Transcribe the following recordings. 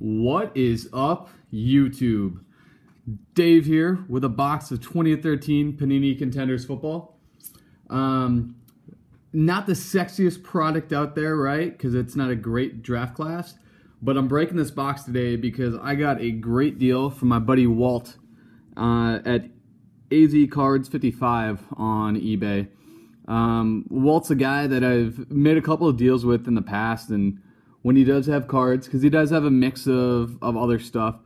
What is up, YouTube? Dave here with a box of 2013 Panini Contenders Football. Not the sexiest product out there, right? Because it's not a great draft class. But I'm breaking this box today because I got a great deal from my buddy Walt at AZ Cards 55 on eBay. Walt's a guy that I've made a couple of deals with in the past, and when he does have cards, because he does have a mix of other stuff,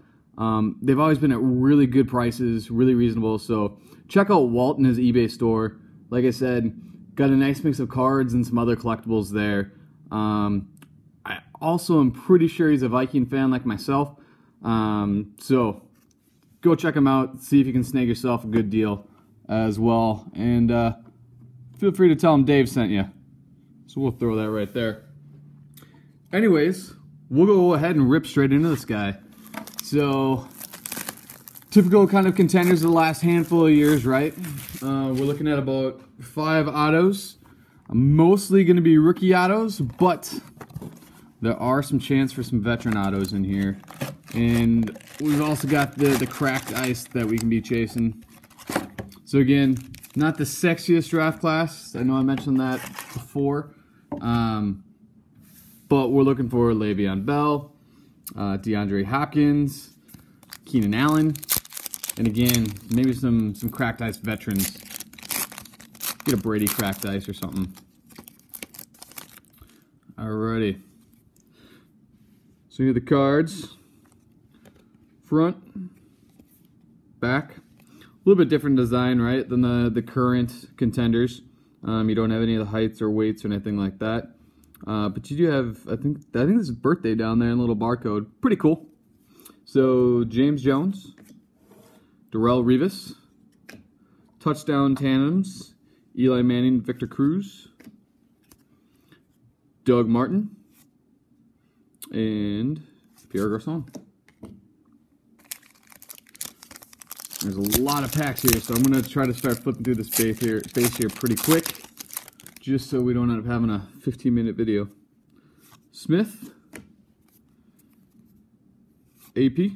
they've always been at really good prices, really reasonable. So check out Walt and his eBay store. Like I said, got a nice mix of cards and some other collectibles there. I also am pretty sure he's a Viking fan like myself. So go check him out, see if you can snag yourself a good deal as well. And feel free to tell him Dave sent you. So we'll throw that right there. Anyways, we'll go ahead and rip straight into this guy. So, typical kind of contenders of the last handful of years, right? We're looking at about 5 autos. Mostly going to be rookie autos, but there are some chance for some veteran autos in here. And we've also got the cracked ice that we can be chasing. So again, not the sexiest draft class. I know I mentioned that before. But we're looking for Le'Veon Bell, DeAndre Hopkins, Keenan Allen, and again, maybe some cracked ice veterans. Get a Brady cracked ice or something. Alrighty. So here are the cards. Front, back. A little bit different design, right, than the current contenders. You don't have any of the heights or weights or anything like that. But you do have, I think this is birthday down there in a little barcode. Pretty cool. So, James Jones, Darrelle Revis, touchdown tandems, Eli Manning, Victor Cruz, Doug Martin, and Pierre Garçon. There's a lot of packs here, so I'm going to try to start flipping through this space here pretty quick, just so we don't end up having a 15-minute video. Smith, AP,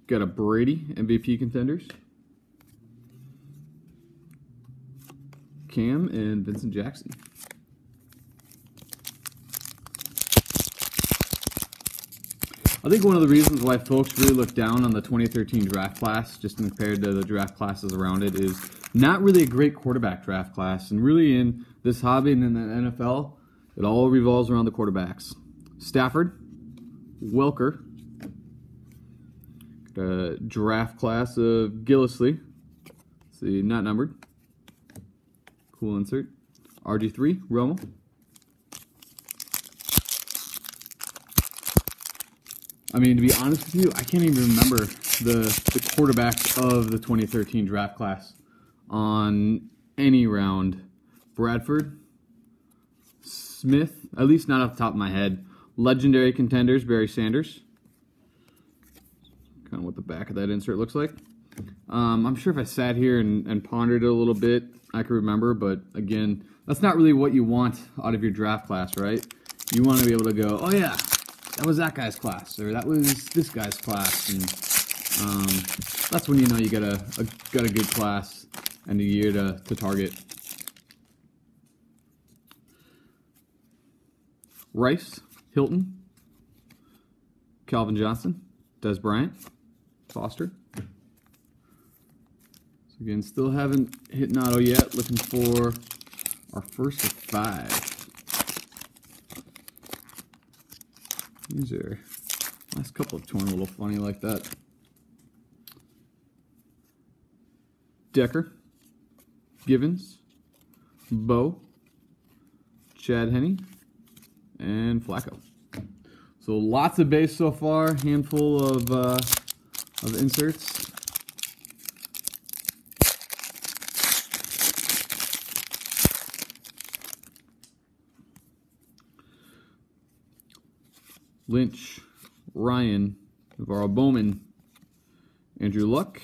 got a Brady MVP contenders, Cam and Vincent Jackson. I think one of the reasons why folks really look down on the 2013 draft class, just compared to the draft classes around it, is not really a great quarterback draft class. And really in this hobby and in the NFL, it all revolves around the quarterbacks. Stafford, Welker, a draft class of Gillislee. See, not numbered. Cool insert. RG3, Romo. I mean, to be honest with you, I can't even remember the quarterbacks of the 2013 draft class on any round. Bradford, Smith, at least not off the top of my head. Legendary contenders, Barry Sanders. Kind of what the back of that insert looks like. I'm sure if I sat here and pondered it a little bit, I could remember, but again, that's not really what you want out of your draft class, right? You want to be able to go, oh yeah, that was that guy's class, or that was this guy's class, and that's when you know you got a good class and a year to target. Rice, Hilton, Calvin Johnson, Des Bryant, Foster. So again, still haven't hit an auto yet. Looking for our first of 5. These are last couple of torn a little funny like that. Decker, Givens, Bo, Chad Henne, and Flacco. So lots of base so far. Handful of inserts. Lynch, Ryan, Navarro Bowman, Andrew Luck,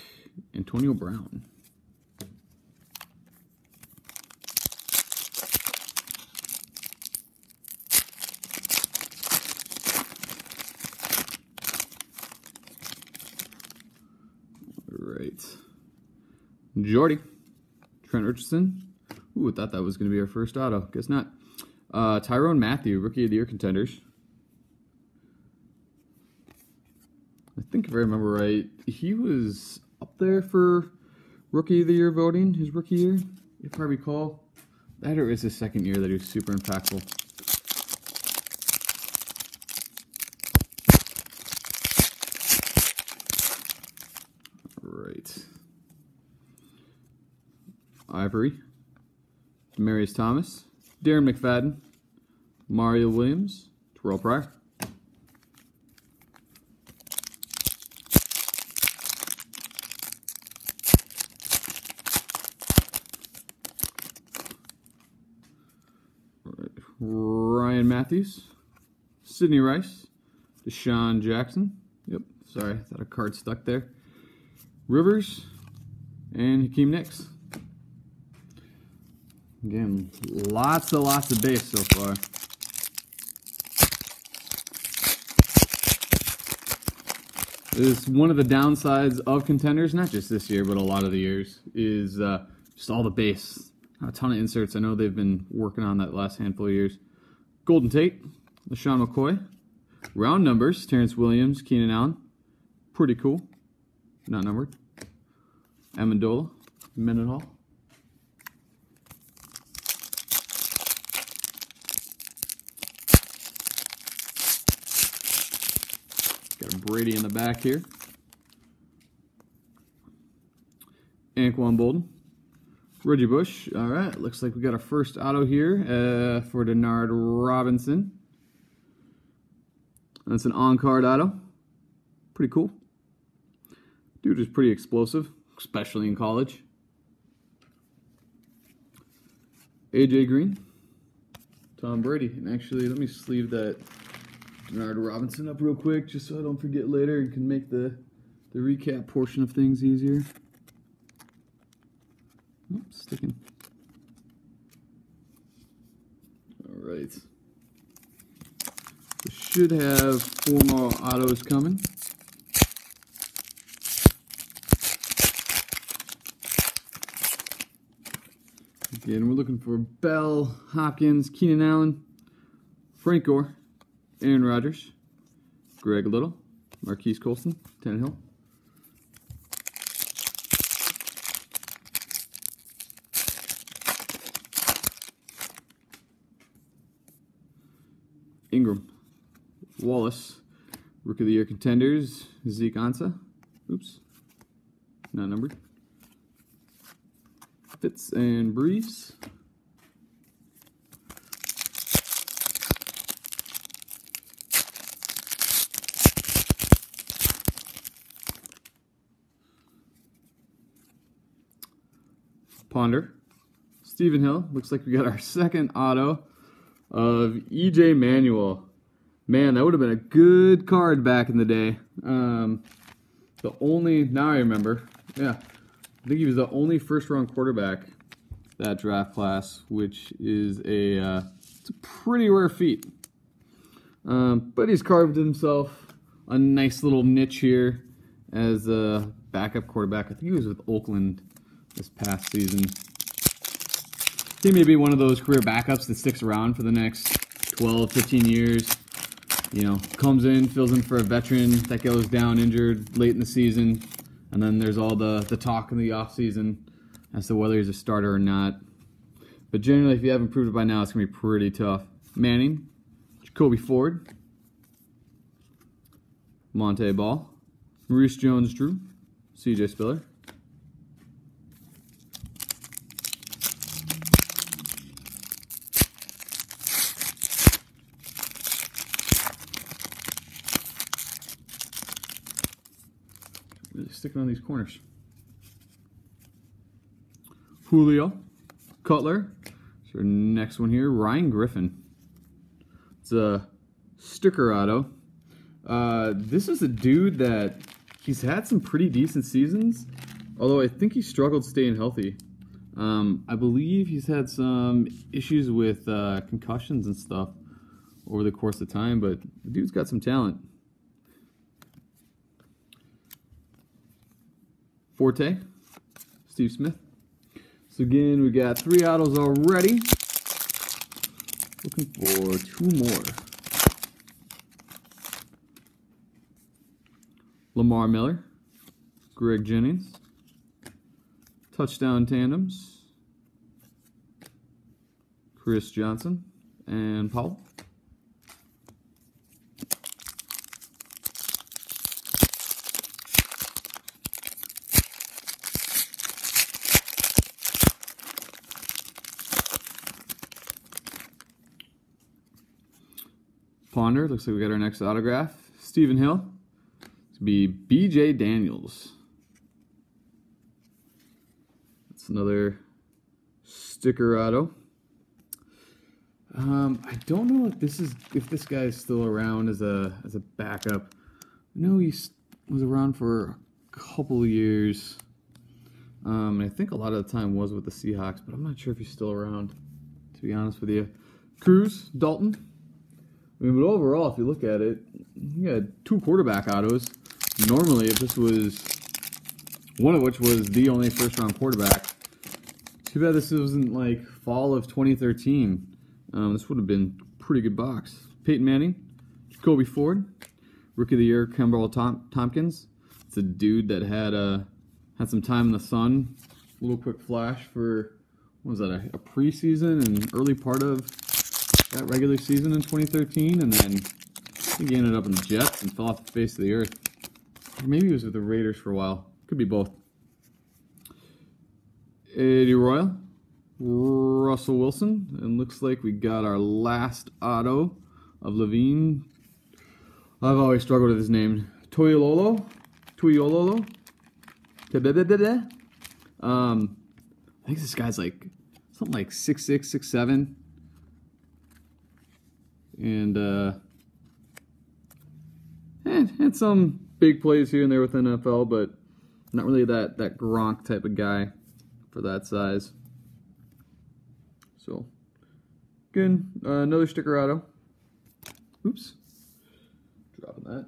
Antonio Brown. right. Jordy. Trent Richardson. Ooh, I thought that was going to be our first auto. Guess not. Tyrone Matthew, Rookie of the Year Contenders. I think if I remember right, he was up there for Rookie of the Year voting, his rookie year, if I recall. That or is his second year that he was super impactful. All right. Ivory. Demarius Thomas. Darren McFadden. Mario Williams. Terrell Pryor. Ryan Matthews, Sidney Rice, Deshaun Jackson. Yep, sorry, I thought a card stuck there. Rivers, and Hakeem Nicks. Again, lots of base so far. This is one of the downsides of Contenders, not just this year, but a lot of the years, is just all the base. A ton of inserts. I know they've been working on that last handful of years. Golden Tate, LaShawn McCoy. Round numbers, Terrence Williams, Keenan Allen. Pretty cool. Not numbered. Amendola, Mendenhall. Got a Brady in the back here. Anquan Bolden. Reggie Bush. All right, looks like we got our first auto here for Denard Robinson. That's an on-card auto. Pretty cool. Dude is pretty explosive, especially in college. AJ Green. Tom Brady. And actually, let me sleeve that Denard Robinson up real quick just so I don't forget later and can make the recap portion of things easier. Oh, sticking. All right. We should have 4 more autos coming. Again, we're looking for Bell, Hopkins, Keenan Allen, Frank Gore, Aaron Rodgers, Greg Little, Marquise Colston, Tannehill. Ingram, Wallace, Rookie of the Year Contenders, Zeke Ansah, oops, not numbered, Fitz and Breeze, Ponder, Stephen Hill, looks like we got our second auto of E.J. Manuel. Man, that would have been a good card back in the day. Now I remember, yeah, I think he was the only first-round quarterback that draft class, which is it's a pretty rare feat. But he's carved himself a nice little niche here as a backup quarterback. I think he was with Oakland this past season. He may be one of those career backups that sticks around for the next 12, 15 years. You know, comes in, fills in for a veteran that goes down injured late in the season, and then there's all the talk in the offseason as to whether he's a starter or not. But generally, if you haven't proved it by now, it's going to be pretty tough. Manning, Jacoby Ford, Monte Ball, Maurice Jones-Drew, C.J. Spiller, really sticking on these corners. Julio, Cutler. So our next one here, Ryan Griffin. It's a sticker auto. This is a dude that he's had some pretty decent seasons, although I think he struggled staying healthy. I believe he's had some issues with concussions and stuff over the course of time, but the dude's got some talent. Forte, Steve Smith. So again, we got 3 autos already. Looking for 2 more. Lamar Miller, Greg Jennings, touchdown tandems, Chris Johnson, and Powell. Ponder, looks like we got our next autograph. Stephen Hill. It's going to be B.J. Daniels. That's another sticker auto. I don't know if this guy is still around as a backup. I know he was around for a couple of years. I think a lot of the time was with the Seahawks, but I'm not sure if he's still around, to be honest with you. Cruz, Dalton. I mean, but overall, if you look at it, you had 2 quarterback autos. Normally, if this was one of which was the only first-round quarterback, too bad this wasn't like fall of 2013. This would have been a pretty good box. Peyton Manning, Jacoby Ford, Rookie of the Year, Kemba Tompkins. It's a dude that had some time in the sun. A little quick flash for, what was that, a preseason and early part of that regular season in 2013, and then I think he ended up in the Jets and fell off the face of the earth. Or maybe he was with the Raiders for a while. Could be both. Eddie Royal, Russell Wilson, and looks like we got our last auto of Levine. I've always struggled with his name. Toyololo. I think this guy's like something like 6'6", 6'7". And had some big plays here and there with NFL, but not really that Gronk type of guy for that size. So, again, another sticker auto. Oops. Dropping that.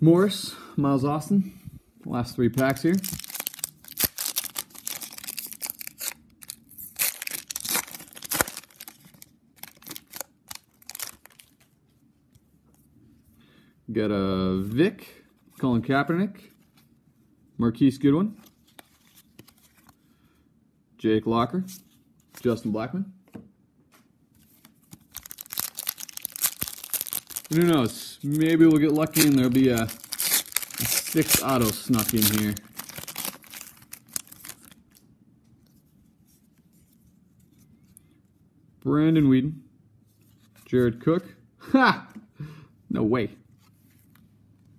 Morris, Miles Austin. Last 3 packs here. Got a Vic, Colin Kaepernick, Marquise Goodwin, Jake Locker, Justin Blackman. And who knows? Maybe we'll get lucky and there'll be a 6 auto snuck in here. Brandon Whedon, Jared Cook. Ha! No way.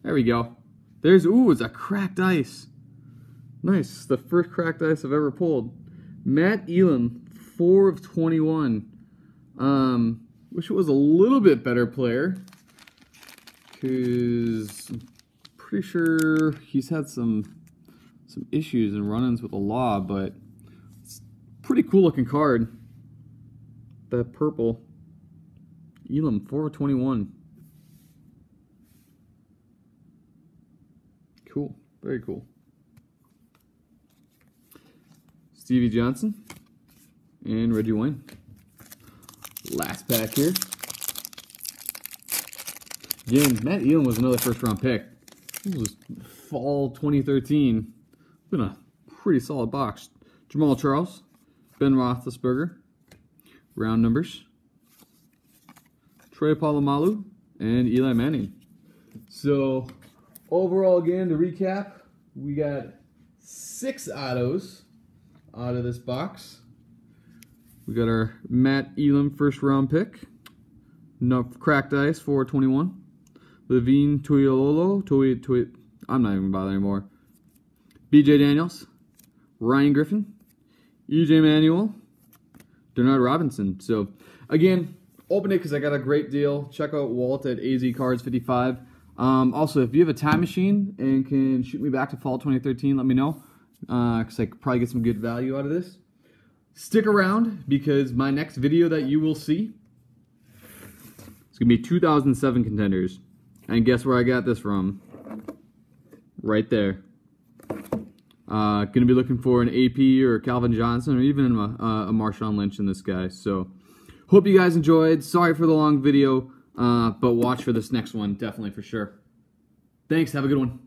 There we go. There's, ooh, it's a cracked ice. Nice. The first cracked ice I've ever pulled. Matt Elam, 4 of 21. Wish it was a little bit better player, because I'm pretty sure he's had some issues and run-ins with the law, but it's a pretty cool looking card. That purple. Elam, 4 of 21. Cool. Very cool. Stevie Johnson and Reggie Wayne. Last pack here. Again, Matt Elam was another first-round pick. This was fall 2013. Been a pretty solid box. Jamal Charles, Ben Roethlisberger, round numbers. Trey Polamalu, and Eli Manning. So, overall, again, to recap, we got 6 autos out of this box. We got our Matt Elam first round pick. Cracked ice, 4/21. Levine Toyololo, I'm not even bothering anymore. B.J. Daniels, Ryan Griffin, E.J. Manuel, Denard Robinson. So, again, open it because I got a great deal. Check out Walt at AZ Cards 55. Also, if you have a time machine and can shoot me back to fall 2013, let me know, because I could probably get some good value out of this. Stick around, because my next video that you will see is going to be 2007 Contenders. And guess where I got this from? Right there. Going to be looking for an AP or a Calvin Johnson or even a Marshawn Lynch in this guy. So hope you guys enjoyed. Sorry for the long video, but watch for this next one, definitely for sure. Thanks. Have a good one.